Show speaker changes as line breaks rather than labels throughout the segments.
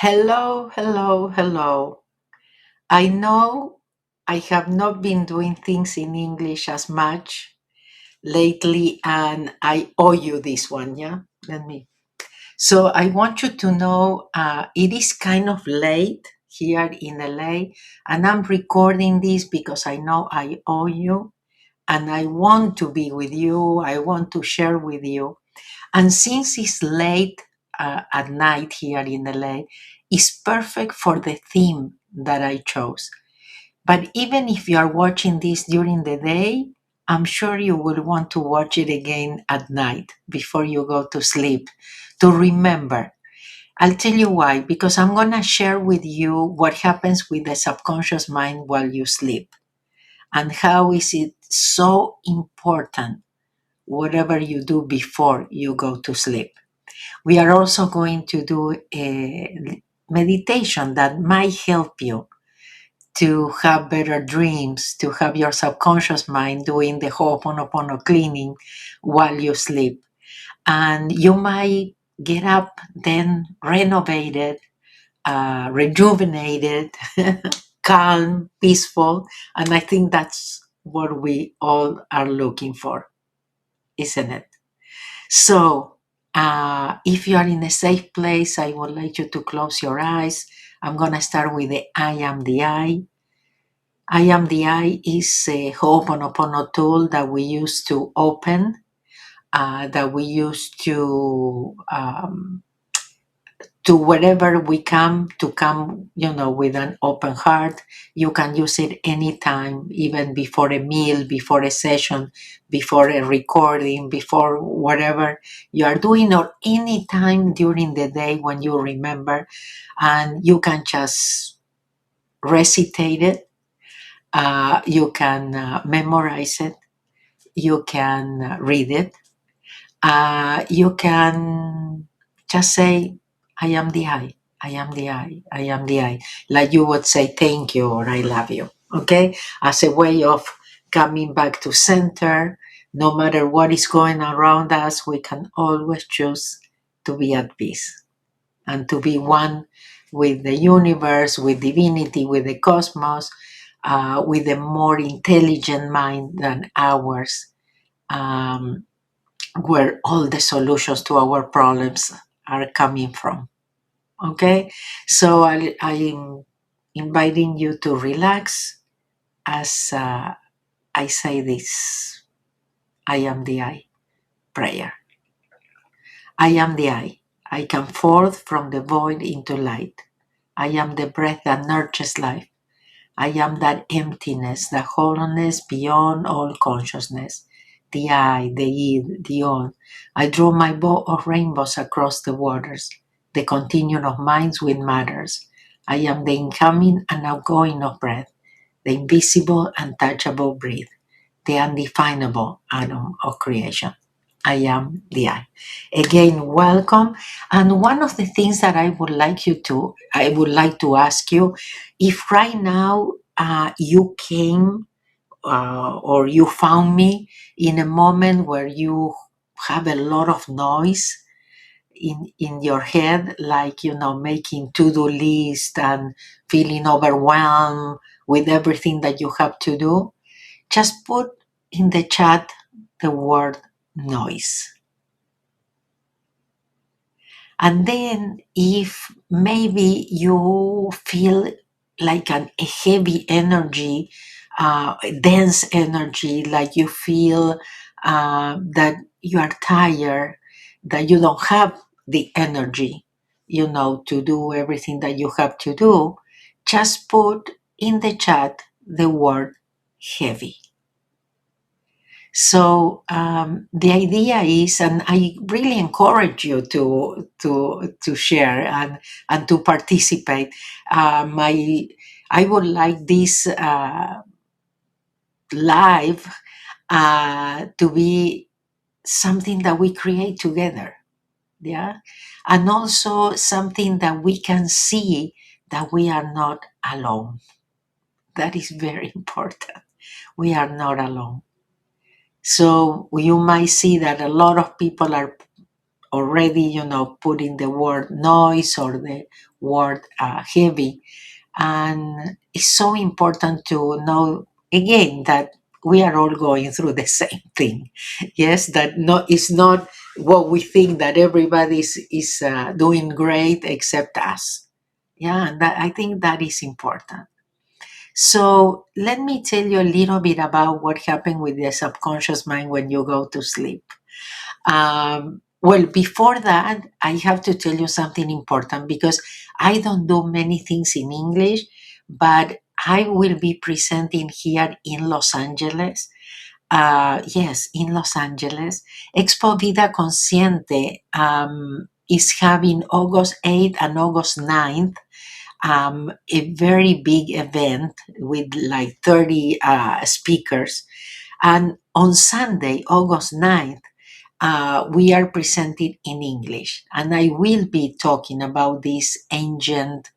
Hello, hello, hello. I know I have not been doing things in English as much lately, and I owe you this one, yeah? Let me. So I want you to know it is kind of late here in LA, and I'm recording this because I know I owe you, and I want to be with you. I want to share with you. And since it's late at night here in LA, it's perfect for the theme that I chose. But even if you are watching this during the day, I'm sure you will want to watch it again at night before you go to sleep to remember. I'll tell you why, because I'm going to share with you what happens with the subconscious mind while you sleep and how is it so important whatever you do before you go to sleep. We are also going to do a meditation that might help you to have better dreams, to have your subconscious mind doing the Ho'oponopono cleaning while you sleep. And you might get up then renovated, rejuvenated, calm, peaceful. And I think that's what we all are looking for, isn't it? So, if you are in a safe place, I would like you to close your eyes. I'm going to start with the I am the I. I am the I is a Ho'oponopono tool that we use to open, that we use to wherever we come, to come, with an open heart. You can use it anytime, even before a meal, before a session, before a recording, before whatever you are doing, or anytime during the day when you remember. And you can just recitate it, you can memorize it, you can read it, you can just say, I am the I am the I am the I. Like you would say, thank you or I love you. Okay? As a way of coming back to center. No matter what is going around us, we can always choose to be at peace and to be one with the universe, with divinity, with the cosmos, with a more intelligent mind than ours. Where all the solutions to our problems are coming from. Okay, so I'm inviting you to relax as I say this I am the I prayer. I am the I come forth from the void into light. I am the breath that nurtures life. I am that emptiness, the hollowness beyond all consciousness, the I, the id, the on. I draw my bow of rainbows across the waters, the continuum of minds with matters. I am the incoming and outgoing of breath, the invisible, untouchable breath, the undefinable atom of creation. I am the I. Again, welcome. And one of the things that I would like to ask you, if right now you came or you found me in a moment where you have a lot of noise in your head, like, making to-do list and feeling overwhelmed with everything that you have to do, just put in the chat the word noise. And then if maybe you feel like a heavy energy, dense energy, like you feel that you are tired, that you don't have the energy, to do everything that you have to do, just put in the chat the word heavy. So the idea is, and I really encourage you to share and to participate. I would like this live to be something that we create together, yeah, and also something that we can see that we are not alone. That is very important. We are not alone. So you might see that a lot of people are already, putting the word noise or the word heavy. And it's so important to know again that we are all going through the same thing. Yes, that no, it's not what we think, that everybody is doing great except us. Yeah, and I think that is important. So let me tell you a little bit about what happened with the subconscious mind when you go to sleep. Well, before that, I have to tell you something important, because I don't do many things in English, but I will be presenting here in Los Angeles. Yes, in Los Angeles. Expo Vida Consciente is having August 8th and August 9th, a very big event with like 30 speakers. And on Sunday, August 9th, we are presenting in English. And I will be talking about these ancient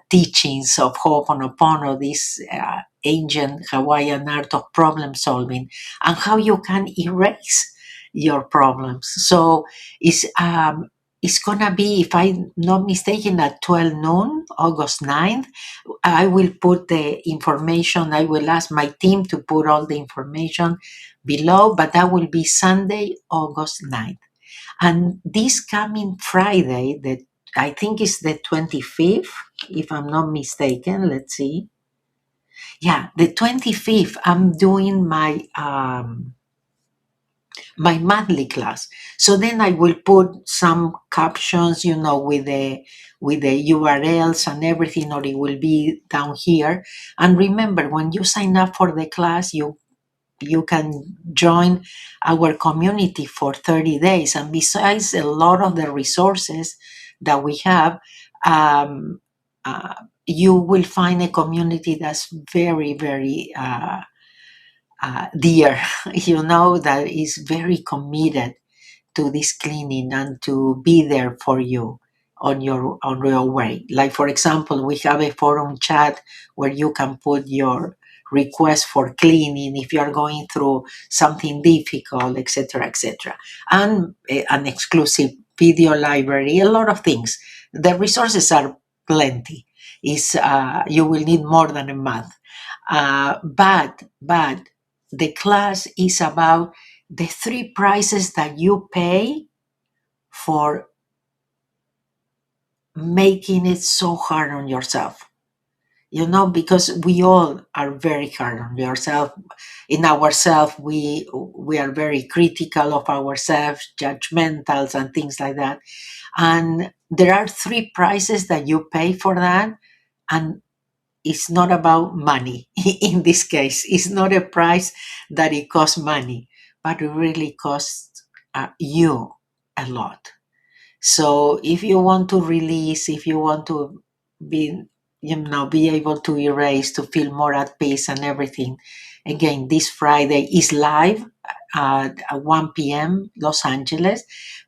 teachings of Ho'oponopono, this ancient Hawaiian art of problem solving, and how you can erase your problems. So it's gonna be, if I'm not mistaken, at 12 noon, August 9th. I will put the information, I will ask my team to put all the information below, but that will be Sunday, August 9th. And this coming Friday, that I think is the 25th, if I'm not mistaken. Let's see. Yeah, the 25th, I'm doing my monthly class. So then I will put some captions, with the URLs and everything, or it will be down here. And remember, when you sign up for the class, you can join our community for 30 days. And besides a lot of the resources that we have, um, uh, you will find a community that's very, very dear, that is very committed to this cleaning and to be there for you on your way. Like, for example, we have a forum chat where you can put your request for cleaning if you are going through something difficult, etc., etc., and an exclusive video library, a lot of things. The resources are plenty. Is You will need more than a month, but the class is about the three prices that you pay for making it so hard on yourself. Because we all are very hard on yourself. In ourselves, we are very critical of ourselves, judgmentals, and things like that. And there are three prices that you pay for that, and it's not about money. In this case, it's not a price that it costs money, but it really costs you a lot. So if you want to release, if you want to be, be able to erase, to feel more at peace and everything, again, this Friday is live at 1 p.m. Los Angeles.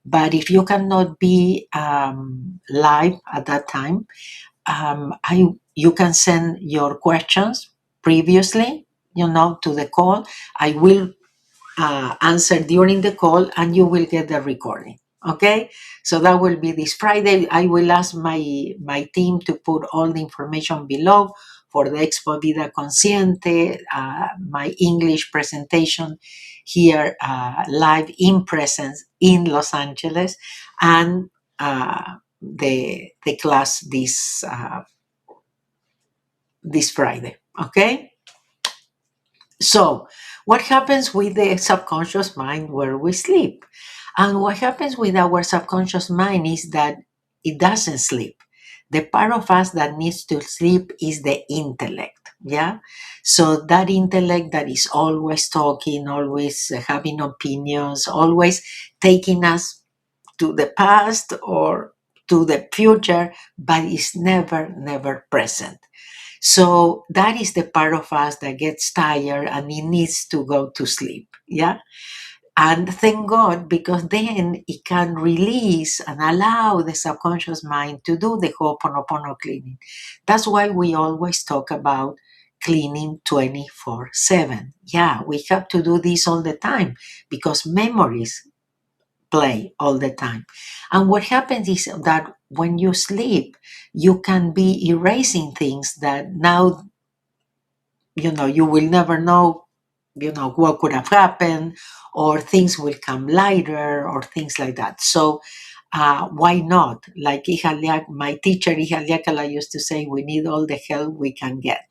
But if you cannot be live at that time, you can send your questions previously, to the call. I will answer during the call, and you will get the recording. Okay, so that will be this Friday. I will ask my team to put all the information below for the Expo Vida Consciente, my English presentation here, live in presence in Los Angeles, and the class this Friday. Okay. So, what happens with the subconscious mind where we sleep? And what happens with our subconscious mind is that it doesn't sleep. The part of us that needs to sleep is the intellect. Yeah. So, that intellect that is always talking, always having opinions, always taking us to the past or to the future, but is never, never present. So that is the part of us that gets tired and it needs to go to sleep. Yeah. And thank God, because then it can release and allow the subconscious mind to do the Ho'oponopono cleaning. That's why we always talk about cleaning 24/7. Yeah, we have to do this all the time because memories play all the time. And what happens is that when you sleep, you can be erasing things that now, you will never know, what could have happened, or things will come lighter, or things like that. So why not? Like my teacher Ihaliakala used to say, we need all the help we can get.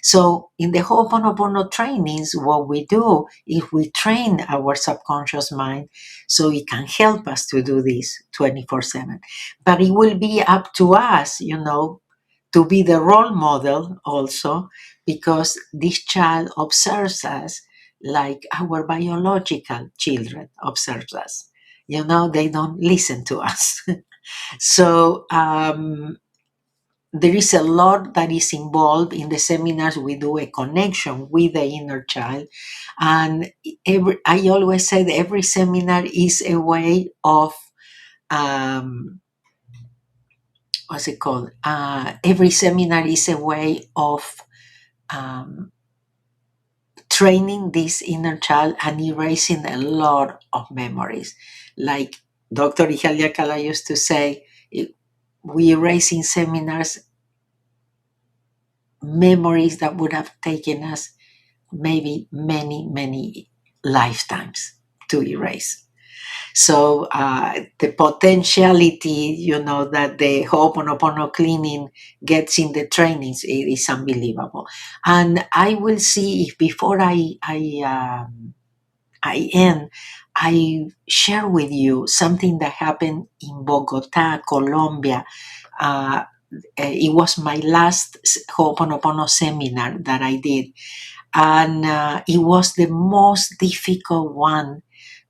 So in the Ho'oponopono trainings, what we do is we train our subconscious mind so it can help us to do this 24/7. But it will be up to us, to be the role model also, because this child observes us like our biological children observes us. They don't listen to us. So there is a lot that is involved in the seminars. We do a connection with the inner child, and I always say that every seminar is a way of what's it called? Every seminar is a way of um, training this inner child and erasing a lot of memories. Like Dr. Ihaliakala used to say, we erase in seminars memories that would have taken us maybe many, many lifetimes to erase. So the potentiality, that the Ho'oponopono cleaning gets in the trainings is unbelievable. And I will see if before I end, I share with you something that happened in Bogota, Colombia. It was my last Ho'oponopono seminar that I did, and it was the most difficult one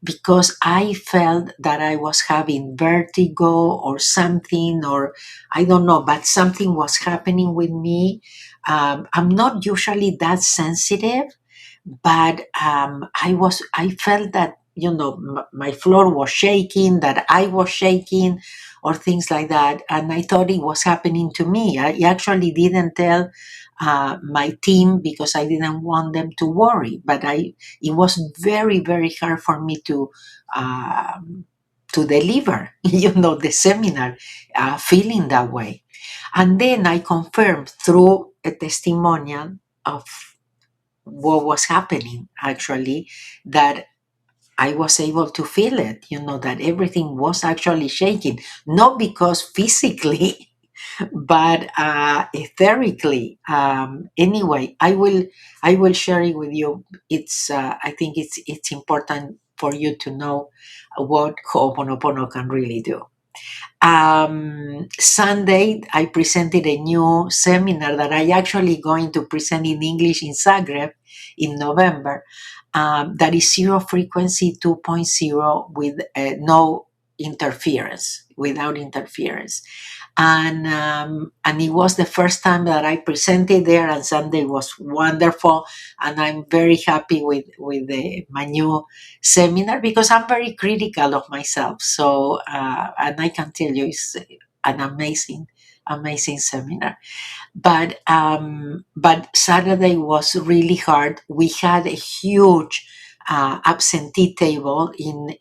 because I felt that I was having vertigo or something, or I don't know, but something was happening with me. I'm not usually that sensitive, but I felt that, my floor was shaking, that I was shaking, or things like that, and I thought it was happening to me. I actually didn't tell my team because I didn't want them to worry, but it was very, very hard for me to deliver, the seminar, feeling that way. And then I confirmed through a testimonial of what was happening, actually, that I was able to feel it, that everything was actually shaking, not because physically, but etherically. Anyway, I will share it with you. I think it's important for you to know what Ho'oponopono can really do. Sunday, I presented a new seminar that I actually going to present in English in Zagreb in November. That is Zero Frequency 2.0 with no interference, without interference. And it was the first time that I presented there, and Sunday was wonderful, and I'm very happy with my new seminar because I'm very critical of myself. So and I can tell you it's an amazing seminar. But Saturday was really hard. We had a huge absentee table in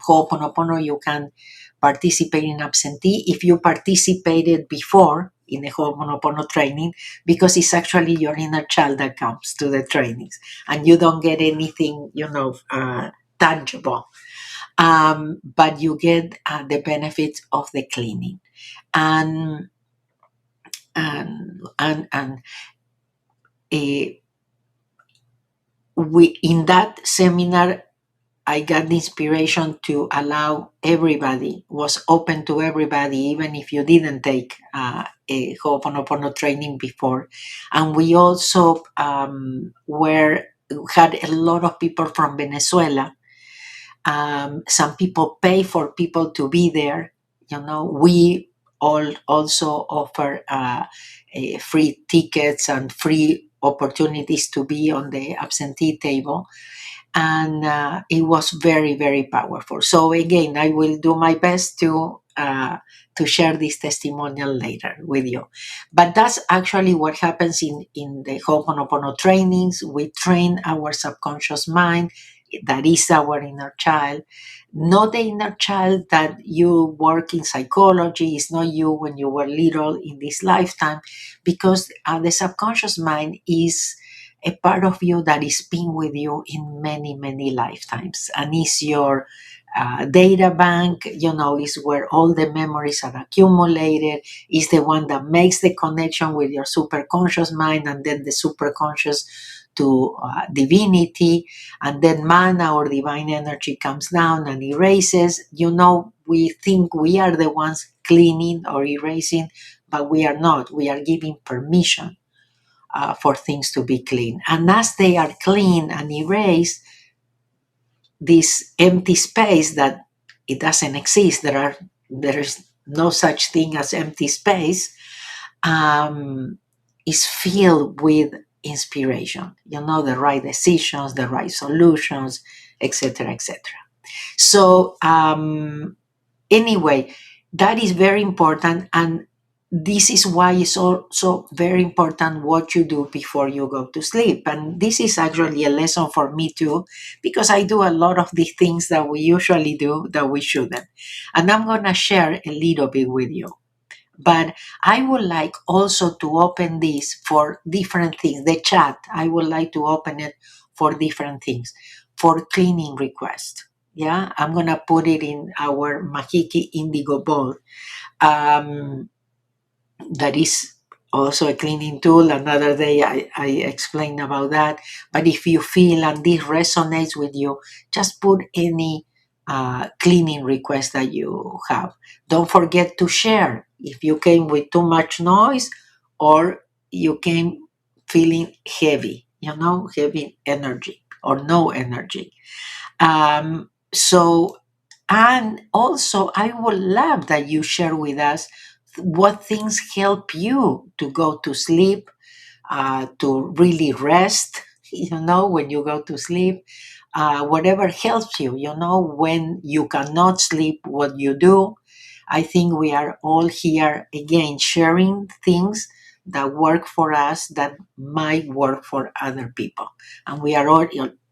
Ho'oponopono. You can participate in absentee if you participated before in the Ho'oponopono training, because it's actually your inner child that comes to the trainings, and you don't get anything, tangible. But you get the benefits of the cleaning, and and we in that seminar I got the inspiration to allow everybody, was open to everybody, even if you didn't take a Ho'oponopono training before. And we also had a lot of people from Venezuela. Some people pay for people to be there. We all also offer free tickets and free opportunities to be on the absentee table, and it was very, very powerful. So again, I will do my best to share this testimonial later with you. But that's actually what happens in the Ho'oponopono trainings. We train our subconscious mind, that is our inner child, not the inner child that you work in psychology, is not you when you were little in this lifetime, because the subconscious mind is a part of you that is been with you in many, many lifetimes, and is your data bank, is where all the memories are accumulated, is the one that makes the connection with your superconscious mind, and then the superconscious to divinity, and then mana or divine energy comes down and erases. We think we are the ones cleaning or erasing, but we are not. We are giving permission for things to be clean. And as they are clean and erased, this empty space that it doesn't exist, there is no such thing as empty space, um, is filled with inspiration, the right decisions, the right solutions, etc., etc. So, anyway, that is very important. And this is why it's also very important what you do before you go to sleep. And this is actually a lesson for me too, because I do a lot of the things that we usually do that we shouldn't. And I'm going to share a little bit with you. But I would like also to open this for different things. The chat, I would like to open it for different things, for cleaning requests. Yeah, I'm going to put it in our Mahiki Indigo Bowl. That is also a cleaning tool. Another day I explain about that. But if you feel and this resonates with you, just put any cleaning request that you have. Don't forget to share if you came with too much noise or you came feeling heavy, heavy energy or no energy. So, and also, I would love that you share with us what things help you to go to sleep, to really rest, when you go to sleep, whatever helps you, when you cannot sleep, what you do. I think we are all here again sharing things that work for us that might work for other people. And we are all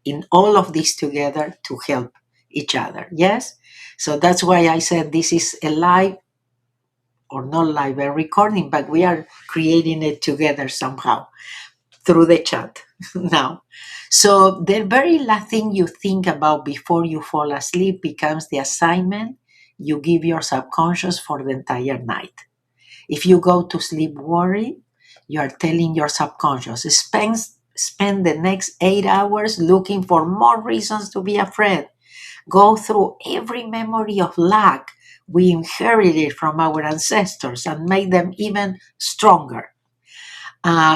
in all of this together to help each other. Yes? So that's why I said this is a live or not live, a recording, but we are creating it together somehow through the chat now. So the very last thing you think about before you fall asleep becomes the assignment you give your subconscious for the entire night. If you go to sleep worried, you are telling your subconscious, spend the next 8 hours looking for more reasons to be afraid. Go through every memory of lack we inherited from our ancestors and make them even stronger.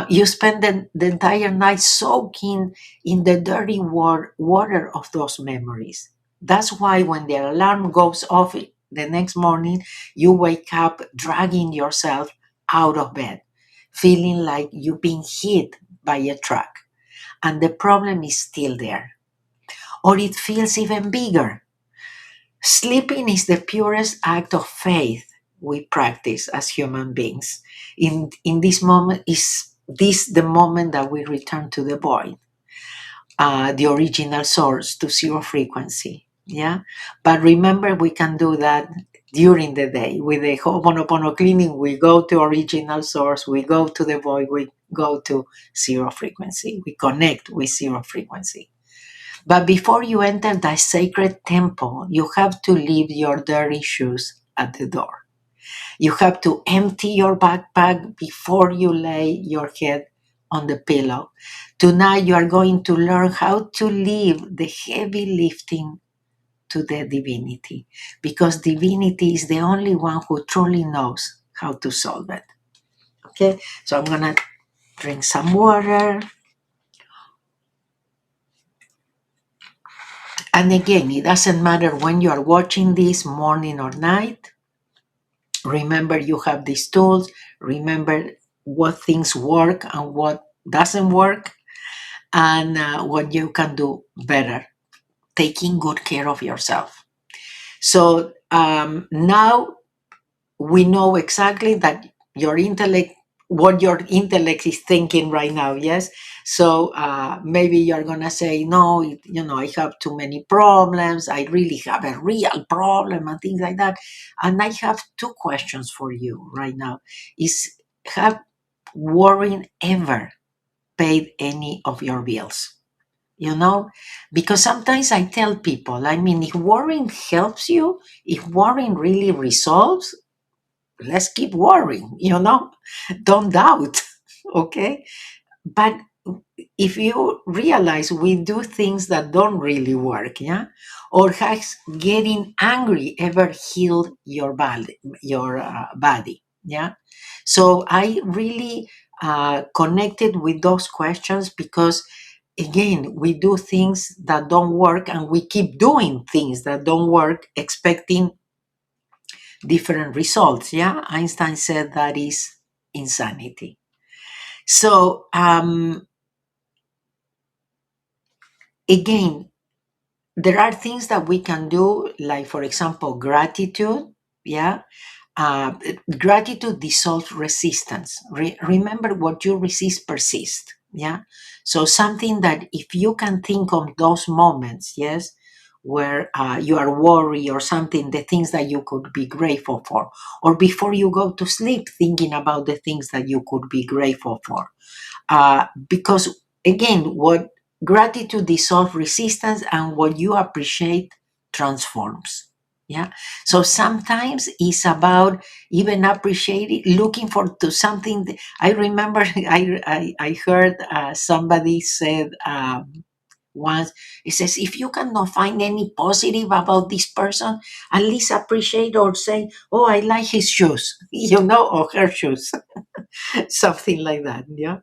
You spend the entire night soaking in the dirty water of those memories. That's why when the alarm goes off the next morning, you wake up dragging yourself out of bed, feeling like you've been hit by a truck. And the problem is still there. Or it feels even bigger. Sleeping is the purest act of faith we practice as human beings. In this moment, is this the moment that we return to the void, the original source, to zero frequency. Yeah, but remember, we can do that during the day with the Ho'oponopono cleaning. We go to original source, we go to the void, we go to zero frequency, we connect with zero frequency. But before you enter the sacred temple, you have to leave your dirty shoes at the door. You have to empty your backpack before you lay your head on the pillow. Tonight, you are going to learn how to leave the heavy lifting to the divinity, because divinity is the only one who truly knows how to solve it. Okay, so I'm going to drink some water. And again, it doesn't matter when you are watching this, morning or night. Remember, you have these tools. Remember what things work and what doesn't work, and what you can do better, taking good care of yourself. So now we know exactly that your intellect what your intellect is thinking right now. Yes. So maybe you're gonna say, no, I have too many problems, I really have a real problem, and things like that. And I have two questions for you right now. Is Have worrying ever paid any of your bills? you know because sometimes I tell people, I mean, if worrying helps you, if worrying really resolves, let's keep worrying. Don't doubt. Okay. But if you realize we do things that don't really work, yeah, or has getting angry ever healed your body, yeah. So I really connected with those questions, because again, we do things that don't work, and we keep doing things that don't work, expecting different results. Yeah, Einstein said that is insanity. So again, there are things that we can do, like, for example, gratitude. Yeah. uh, Gratitude dissolves resistance. Remember, what you resist persists. Yeah. So something that, if you can think of those moments, yes, where you are worried or something, the things that you could be grateful for, or before you go to sleep, thinking about the things that you could be grateful for. Because again, what gratitude dissolves resistance, and what you appreciate transforms. Yeah. So sometimes it's about even appreciating, looking for to something. I remember I heard somebody said once. It says, if you cannot find any positive about this person, at least appreciate or say, oh, I like his shoes, or her shoes, something like that. Yeah.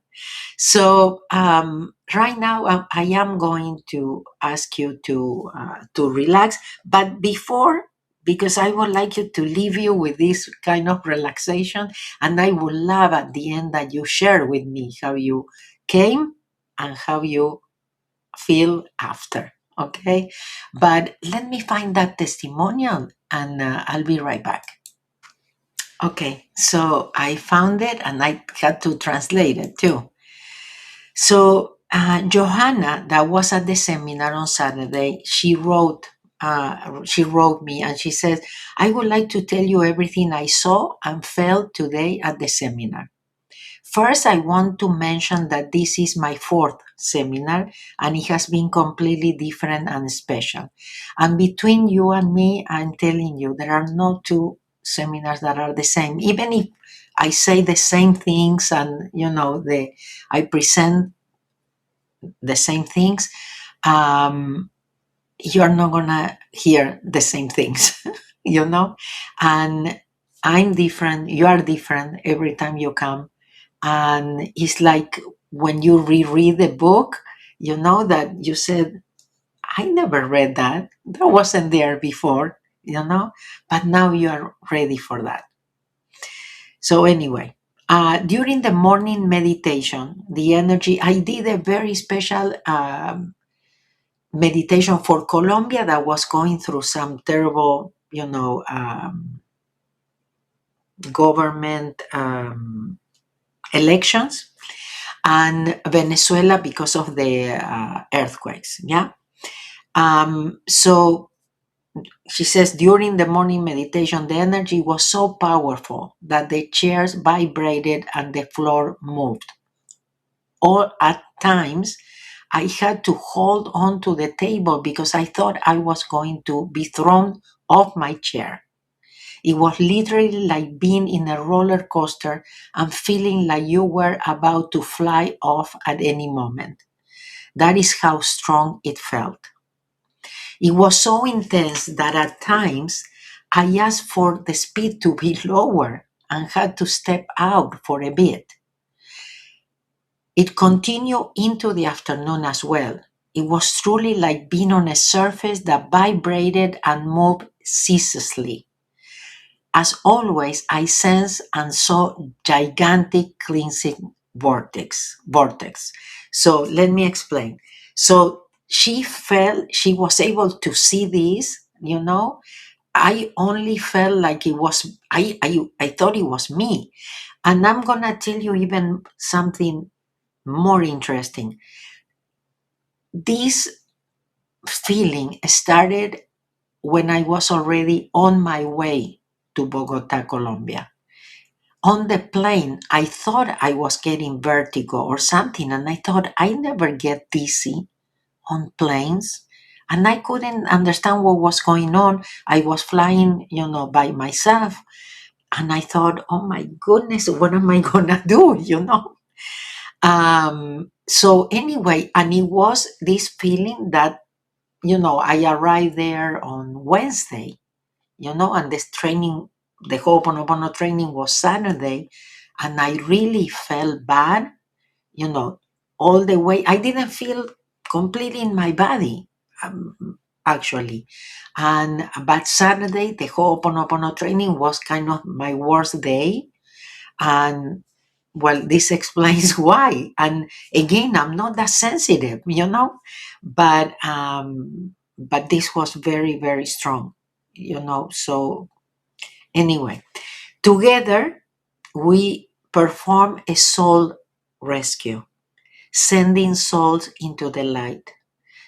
So right now, I am going to ask you to relax, but before, because I would like you to leave you with this kind of relaxation, and I would love at the end that you share with me how you came and how you feel after. Okay, but let me find that testimonial, and I'll be right back. Okay, so I found it, and I had to translate it too. So Johanna, that was at the seminar on Saturday, she wrote me, and she says, I would like to tell you everything I saw and felt today at the seminar. First, I want to mention that this is my fourth seminar, and it has been completely different and special. And between you and me, I'm telling you, there are no two seminars that are the same. Even if I say the same things, and I present the same things, um, you're not gonna hear the same things, you know. And I'm different. You are different every time you come, and it's like when you reread the book, that you said, I never read that. That wasn't there before, but now you are ready for that. So anyway, during the morning meditation, the energy, I did a very special meditation for Colombia that was going through some terrible, government elections, and Venezuela because of the earthquakes. Yeah. So she says, during the morning meditation, the energy was so powerful that the chairs vibrated and the floor moved. Or at times, I had to hold on to the table because I thought I was going to be thrown off my chair. It was literally like being in a roller coaster and feeling like you were about to fly off at any moment. That is how strong it felt. It was so intense that at times I asked for the speed to be lower and had to step out for a bit. It continued into the afternoon as well. It was truly like being on a surface that vibrated and moved ceaselessly. As always, I sensed and saw gigantic cleansing vortex. So let me explain. So she was able to see this, I only felt like it was, I thought it was me. And I'm gonna tell you even something more interesting. This feeling started when I was already on my way to Bogota, Colombia. On the plane, I thought I was getting vertigo or something, and I thought I never get dizzy on planes. And I couldn't understand what was going on. I was flying, by myself. And I thought, oh my goodness, what am I gonna do? So anyway, and it was this feeling that, I arrived there on Wednesday, and this training, the Ho'oponopono training was Saturday, and I really felt bad, you know, all the way. I didn't feel completely in my body, actually. But Saturday, the Ho'oponopono training was kind of my worst day. And well, this explains why. And again, I'm not that sensitive, but this was very, very strong, So anyway, together we perform a soul rescue, sending souls into the light,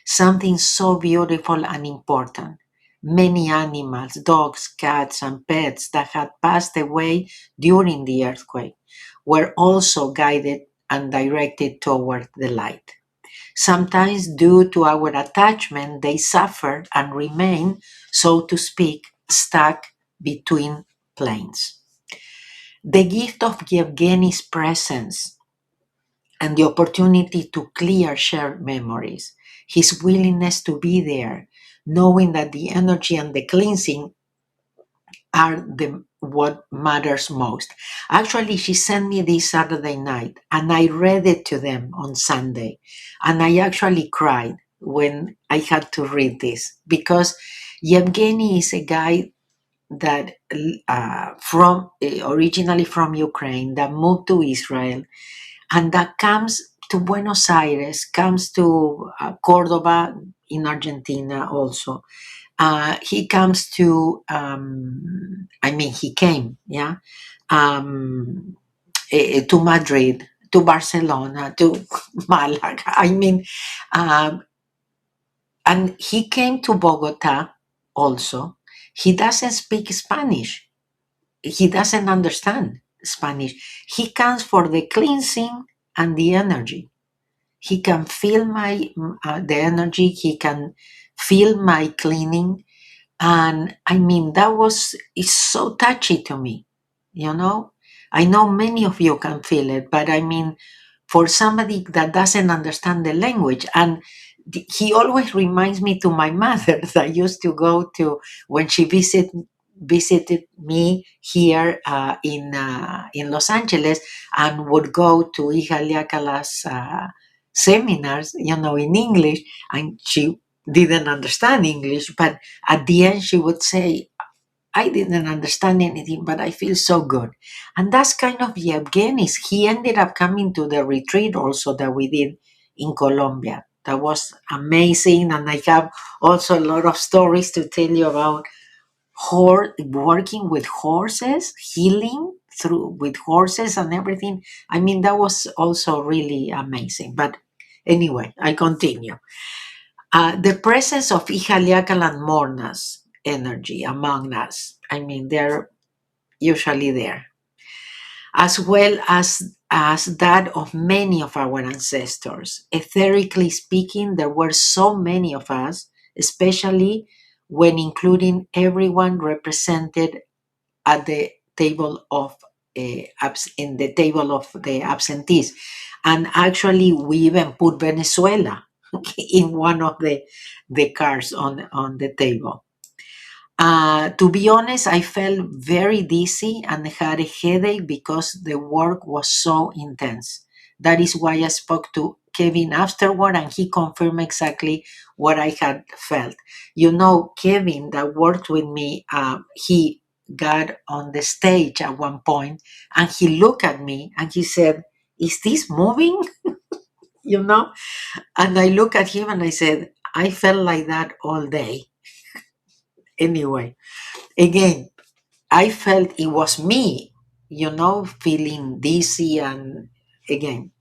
something so beautiful and important. Many animals, dogs, cats, and pets that had passed away during the earthquake were also guided and directed toward the light. Sometimes, due to our attachment, they suffer and remain, so to speak, stuck between planes. The gift of Yevgeny's presence and the opportunity to clear shared memories, his willingness to be there, knowing that the energy and the cleansing are the what matters most. Actually, she sent me this Saturday night, and I read it to them on Sunday, and I actually cried when I had to read this because Yevgeny is a guy that from originally from Ukraine that moved to Israel and that comes to Buenos Aires, comes to Cordoba in Argentina also. He comes to, he came, yeah, um, to Madrid, to Barcelona, to Malaga. Um, and he came to Bogota also. He doesn't speak Spanish. He doesn't understand Spanish. He comes for the cleansing and the energy. He can feel the energy. He can feel my cleaning, and that was it's so touchy to me. You know, I know many of you can feel it, but for somebody that doesn't understand the language, and he always reminds me to my mother that used to go to when she visited me here in Los Angeles, and would go to Hija Liacala's seminars, in English, and she didn't understand English, but at the end she would say, I didn't understand anything, but I feel so good. And that's kind of Yevgeny's. He ended up coming to the retreat also that we did in Colombia. That was amazing. And I have also a lot of stories to tell you about working with horses, healing through with horses and everything. That was also really amazing. But anyway, I continue. The presence of Ijaliacal and Morna's energy among us. They're usually there, as well as that of many of our ancestors. Etherically speaking, there were so many of us, especially when including everyone represented at the table of in the table of the absentees. And actually, we even put Venezuela in one of the cards on the table. To be honest, I felt very dizzy and had a headache because the work was so intense. That is why I spoke to Kevin afterward, and he confirmed exactly what I had felt. Kevin, that worked with me, he got on the stage at one point and he looked at me and he said, "Is this moving?" you know? And I looked at him and I said, "I felt like that all day." Anyway, again, I felt it was me. feeling dizzy and again.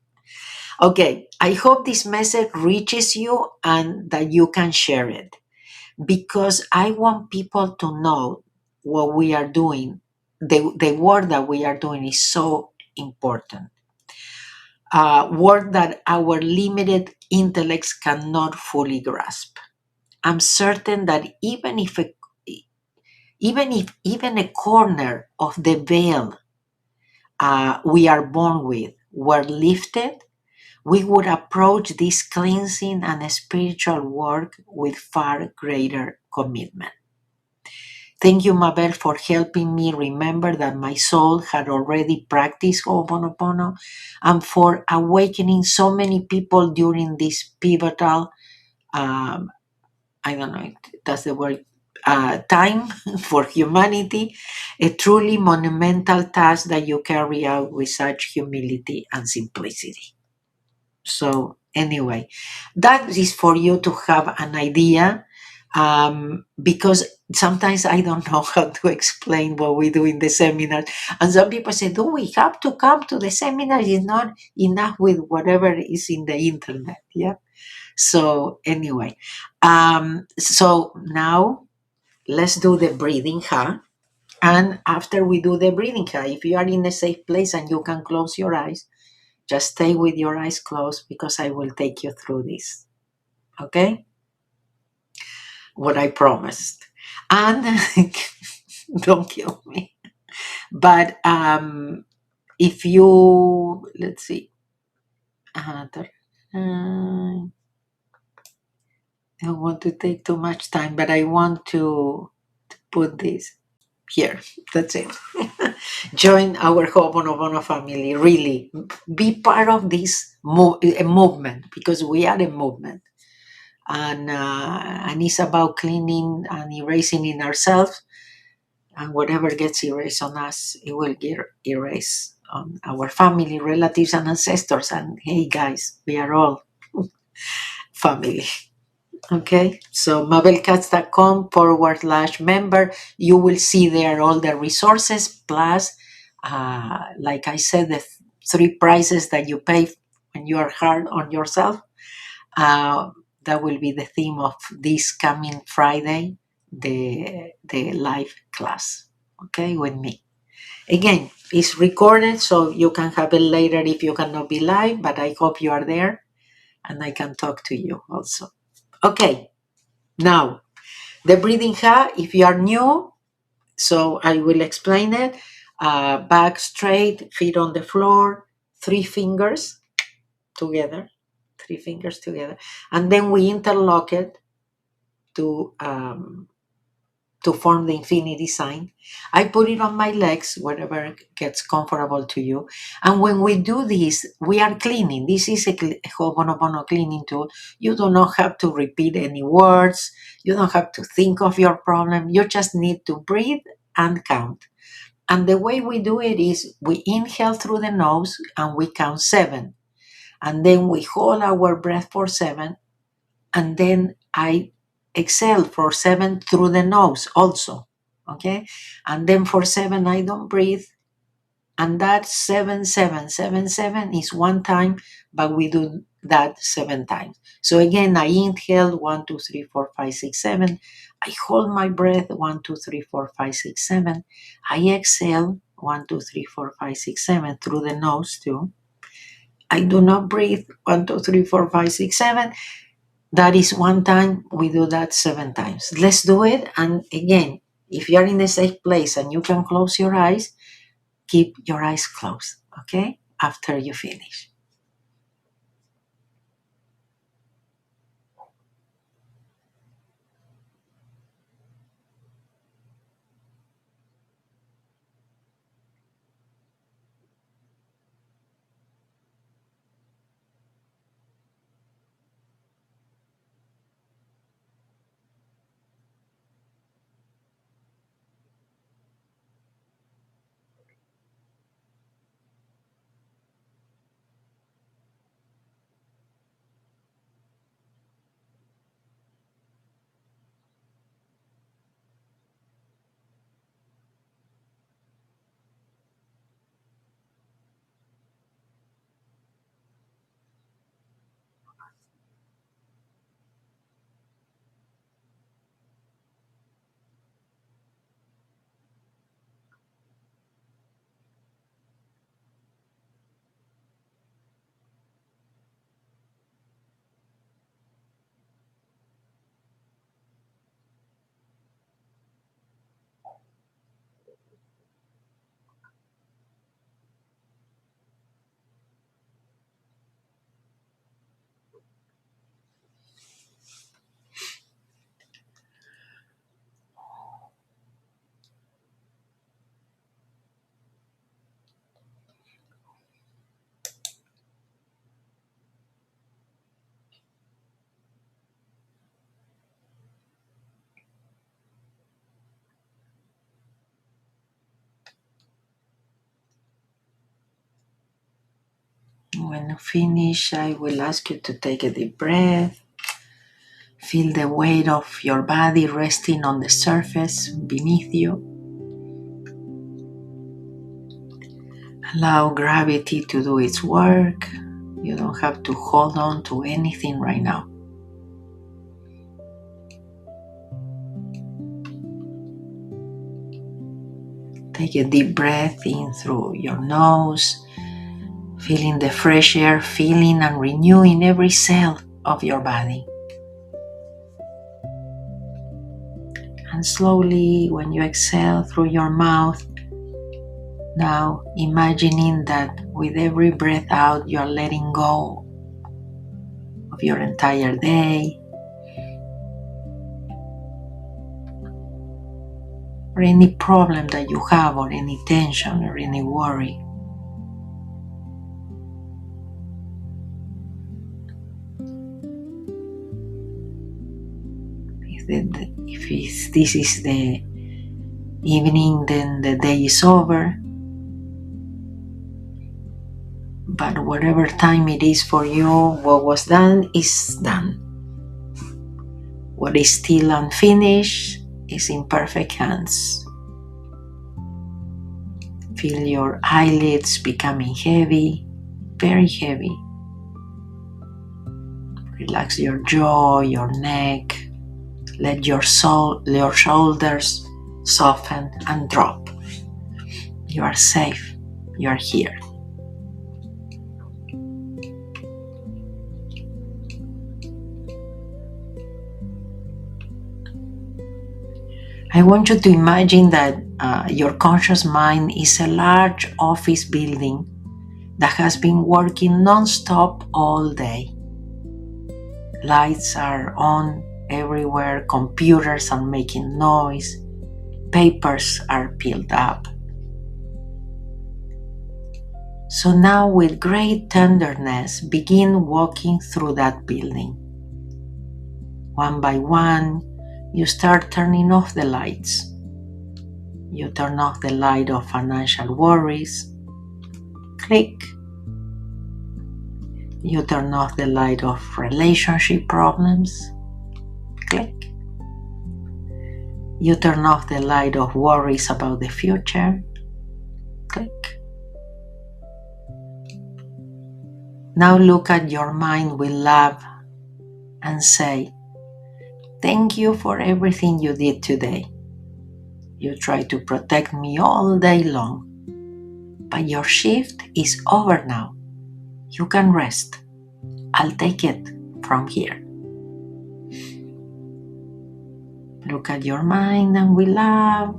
Okay, I hope this message reaches you and that you can share it because I want people to know what we are doing. The work that we are doing is so important. Work that our limited intellects cannot fully grasp. I'm certain that even a corner of the veil we are born with were lifted, we would approach this cleansing and spiritual work with far greater commitment. Thank you, Mabel, for helping me remember that my soul had already practiced Ho'oponopono and for awakening so many people during this pivotal, um, I don't know if that's the word, time for humanity, a truly monumental task that you carry out with such humility and simplicity. So anyway, that is for you to have an idea, because sometimes I don't know how to explain what we do in the seminar. And some people say, do we have to come to the seminar? It's not enough with whatever is in the internet. Yeah. So anyway, so now let's do the breathing, huh? And after we do the breathing, huh, if you are in a safe place and you can close your eyes, just stay with your eyes closed because I will take you through this. Okay? What I promised. And don't kill me. But if you, let's see, I don't want to take too much time, but I want to put this here. That's it. Join our Ho'oponopono family. Really, be part of this movement because we are a movement. And it's about cleaning and erasing in ourselves, and whatever gets erased on us it will get erased on our family, relatives, and ancestors. And hey guys, we are all family. Okay, so mabelcats.com/member, you will see there all the resources plus, like I said, the three prices that you pay when you are hard on yourself. Uh, that will be the theme of this coming Friday, the live class. Okay, with me. Again, it's recorded, so you can have it later if you cannot be live. But I hope you are there, and I can talk to you also. Okay, now the breathing ha. If you are new, so I will explain it. Back straight, feet on the floor, three fingers together, and then we interlock it to form the infinity sign. I put it on my legs, wherever gets comfortable to you. And when we do this, we are cleaning. This is a Ho'oponopono cleaning tool. You do not have to repeat any words. You don't have to think of your problem. You just need to breathe and count. And the way we do it is we inhale through the nose and we count 7. And then we hold our breath for 7, and then I exhale for 7 through the nose also. Okay, and then for 7 I don't breathe, and that 7 7 7 7 is one time, but we do that 7 times. So again, I inhale 1 2 3 4 5 6 7. I hold my breath 1 2 3 4 5 6 7. I exhale 1 2 3 4 5 6 7 through the nose too. I do not breathe 1 2 3 4 5 6 7. That is one time. We do that 7 times. Let's do it. And again, if you are in a safe place and you can close your eyes, keep your eyes closed, okay? After you finish. When you finish, I will ask you to take a deep breath. Feel the weight of your body resting on the surface beneath you. Allow gravity to do its work. You don't have to hold on to anything right now. Take a deep breath in through your nose, feeling the fresh air filling and renewing every cell of your body. And slowly, when you exhale through your mouth, now imagining that with every breath out, you are letting go of your entire day, or any problem that you have, or any tension, or any worry. If this is the evening, then the day is over. But whatever time it is for you, what was done is done. What is still unfinished is in perfect hands. Feel your eyelids becoming heavy, very heavy. Relax your jaw, your neck. Let your shoulders soften and drop. You are safe. You are here. I want you to imagine that your conscious mind is a large office building that has been working non-stop all day. Lights are on everywhere, computers are making noise, papers are piled up. So now, with great tenderness, begin walking through that building. One by one, you start turning off the lights. You turn off the light of financial worries. Click. You turn off the light of relationship problems. Click. You turn off the light of worries about the future. Click. Now look at your mind with love and say, "Thank you for everything you did today. You tried to protect me all day long, but your shift is over now. You can rest. I'll take it from here." Look at your mind and with love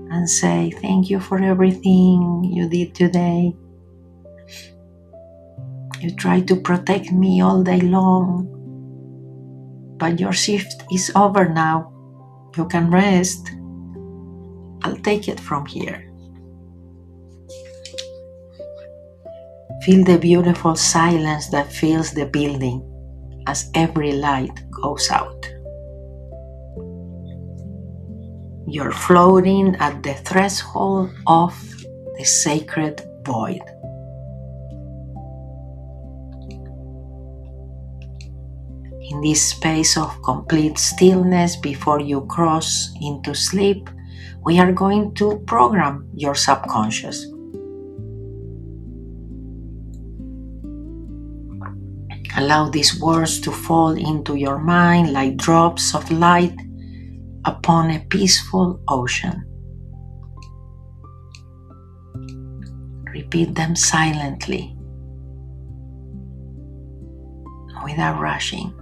and say, "Thank you for everything you did today. You tried to protect me all day long, but your shift is over now. You can rest. I'll take it from here." Feel the beautiful silence that fills the building as every light goes out. You're floating at the threshold of the sacred void. In this space of complete stillness before you cross into sleep, we are going to program your subconscious. Allow these words to fall into your mind like drops of light upon a peaceful ocean. Repeat them silently, without rushing,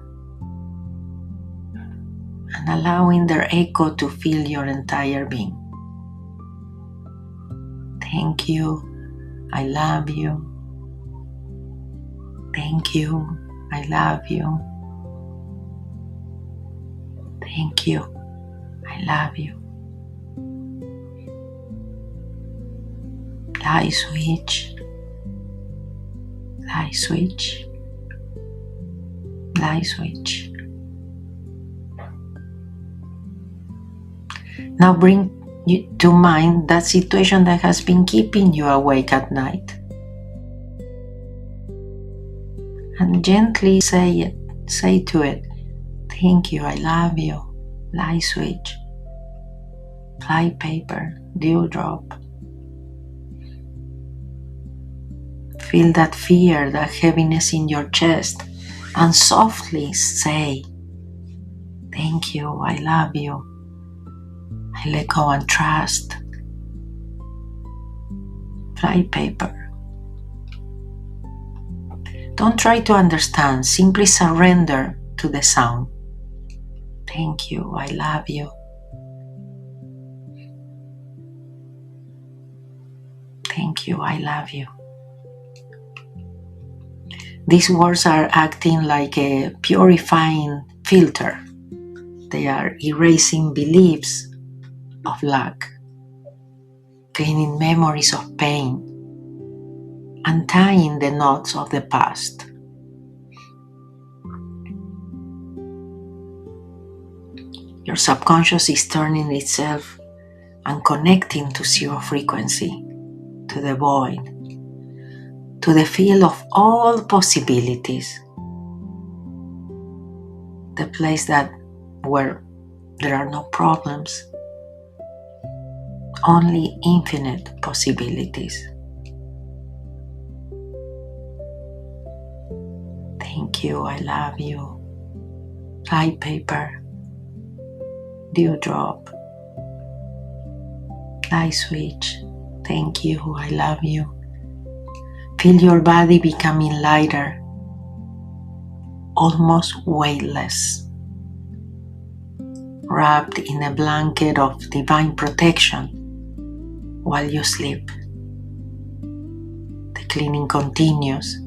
and allowing their echo to fill your entire being. Thank you. I love you. Thank you. I love you. Thank you. I love you. Light switch. Light switch. Light switch. Now bring to mind that situation that has been keeping you awake at night. And gently say to it, thank you, I love you. Light switch. Fly paper, dewdrop. Feel that fear, that heaviness in your chest, and softly say, thank you, I love you. I let go and trust. Fly paper. Don't try to understand, simply surrender to the sound. Thank you, I love you. Thank you, I love you. These words are acting like a purifying filter. They are erasing beliefs of lack, cleaning memories of pain, untying the knots of the past. Your subconscious is turning itself and connecting to zero frequency, to the void, to the field of all possibilities, the place where there are no problems, only infinite possibilities. Thank you, I love you. Fly paper, dewdrop, light switch. Thank you, I love you. Feel your body becoming lighter, almost weightless, wrapped in a blanket of divine protection while you sleep. The cleaning continues.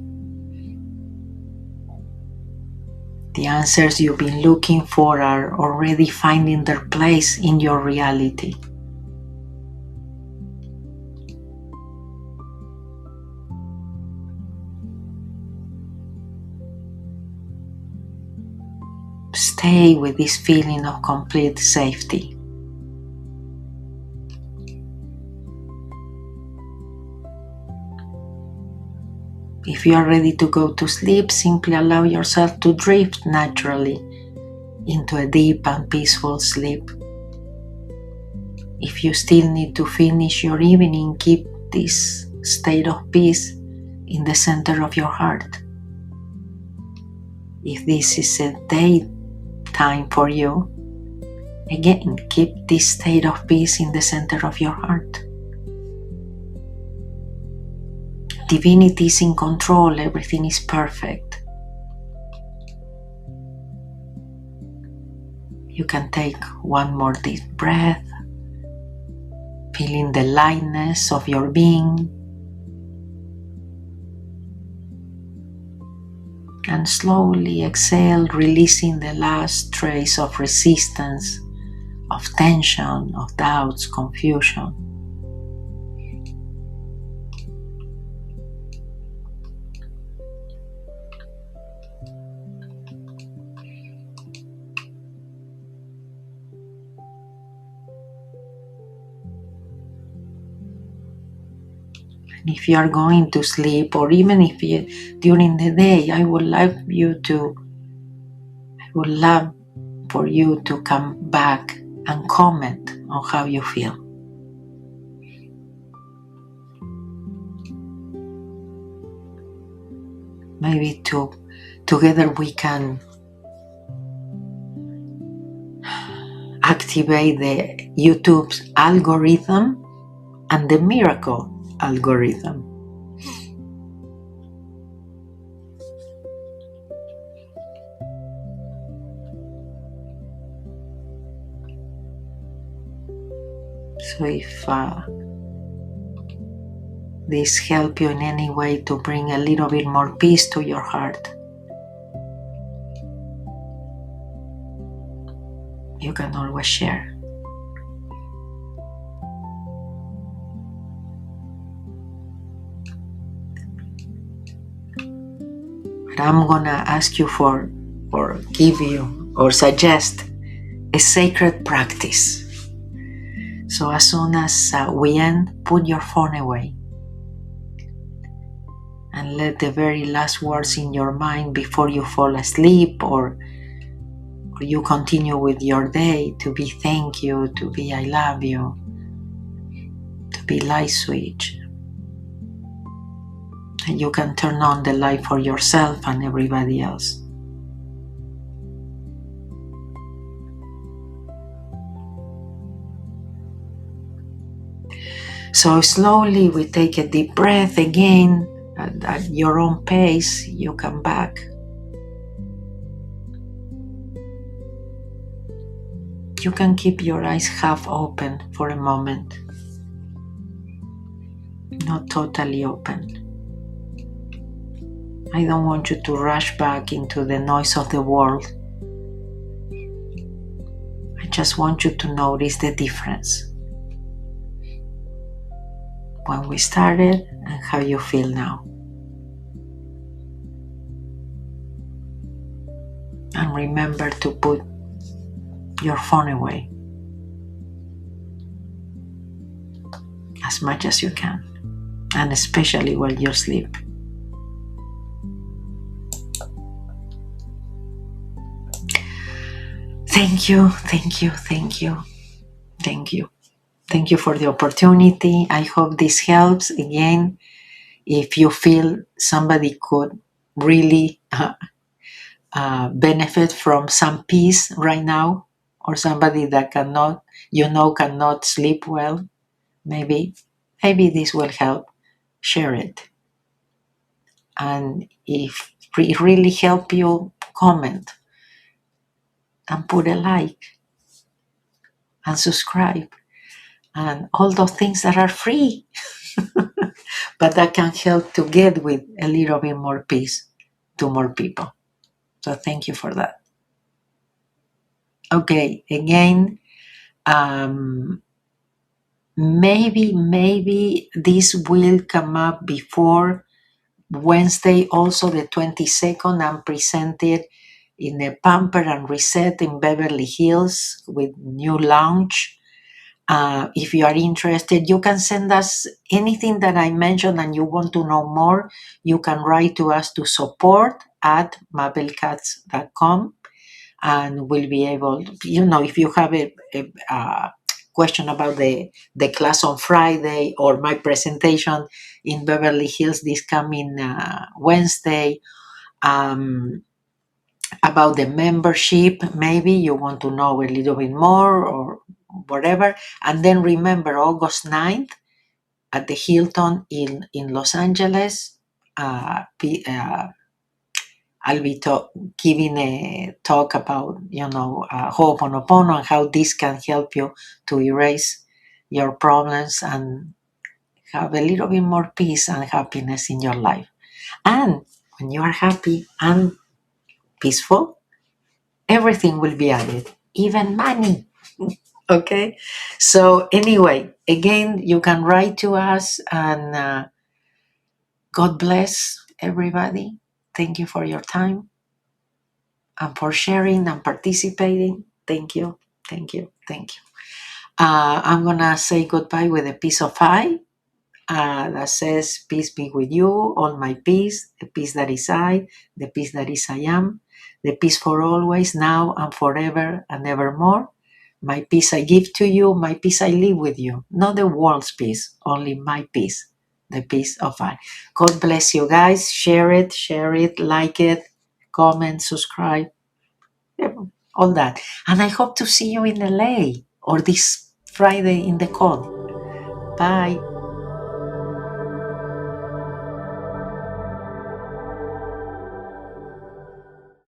The answers you've been looking for are already finding their place in your reality. Stay with this feeling of complete safety. If you are ready to go to sleep, simply allow yourself to drift naturally into a deep and peaceful sleep. If you still need to finish your evening, keep this state of peace in the center of your heart. If this is a daytime for you, again, keep this state of peace in the center of your heart. Divinity is in control, everything is perfect. You can take one more deep breath, feeling the lightness of your being, and slowly exhale, releasing the last trace of resistance, of tension, of doubts, confusion. And if you are going to sleep, or even if during the day, I would love for you to come back and comment on how you feel. Maybe to together we can activate the YouTube's algorithm and the miracle algorithm. So if this help you in any way to bring a little bit more peace to your heart, you can always share. But I'm gonna ask you or give you or suggest a sacred practice. So as soon as we end, put your phone away and let the very last words in your mind before you fall asleep or you continue with your day to be thank you, to be I love you, to be light switch. And you can turn on the light for yourself and everybody else. So slowly we take a deep breath again at your own pace. You come back. You can keep your eyes half open for a moment, not totally open. I don't want you to rush back into the noise of the world. I just want you to notice the difference when we started and how you feel now. And remember to put your phone away as much as you can, and especially while you sleep. Thank you, thank you, thank you, thank you. Thank you for the opportunity. I hope this helps. Again, if you feel somebody could really benefit from some peace right now, or somebody that cannot sleep well, maybe this will help. Share it. And if it really help you, comment and put a like and subscribe and all those things that are free but that can help to get with a little bit more peace to more people. So thank you for that. Okay, again, maybe this will come up before Wednesday, also the 22nd. I'm presented in a Pamper and Reset in Beverly Hills with new launch. If you are interested, you can send us anything that I mentioned and you want to know more. You can write to us to support@mabelcats.com and we'll be able to, if you have a question about the class on Friday or my presentation in Beverly Hills this coming Wednesday, about the membership, maybe you want to know a little bit more or whatever. And then remember, August 9th at the Hilton in Los Angeles, I'll be giving a talk about, Ho'oponopono and how this can help you to erase your problems and have a little bit more peace and happiness in your life. And when you are happy and peaceful, everything will be added, even money. Okay? So anyway, again, you can write to us and God bless everybody. Thank you for your time and for sharing and participating. Thank you, thank you, thank you. I'm gonna say goodbye with a piece of I that says, peace be with you, all my peace, the peace that is I, the peace that is I am, the peace for always, now and forever and evermore. My peace I give to you, my peace I live with you. Not the world's peace, only my peace, the peace of I. God bless you guys. Share it, like it. comment, subscribe, yeah, all that. And I hope to see you in LA or this Friday in the call. Bye.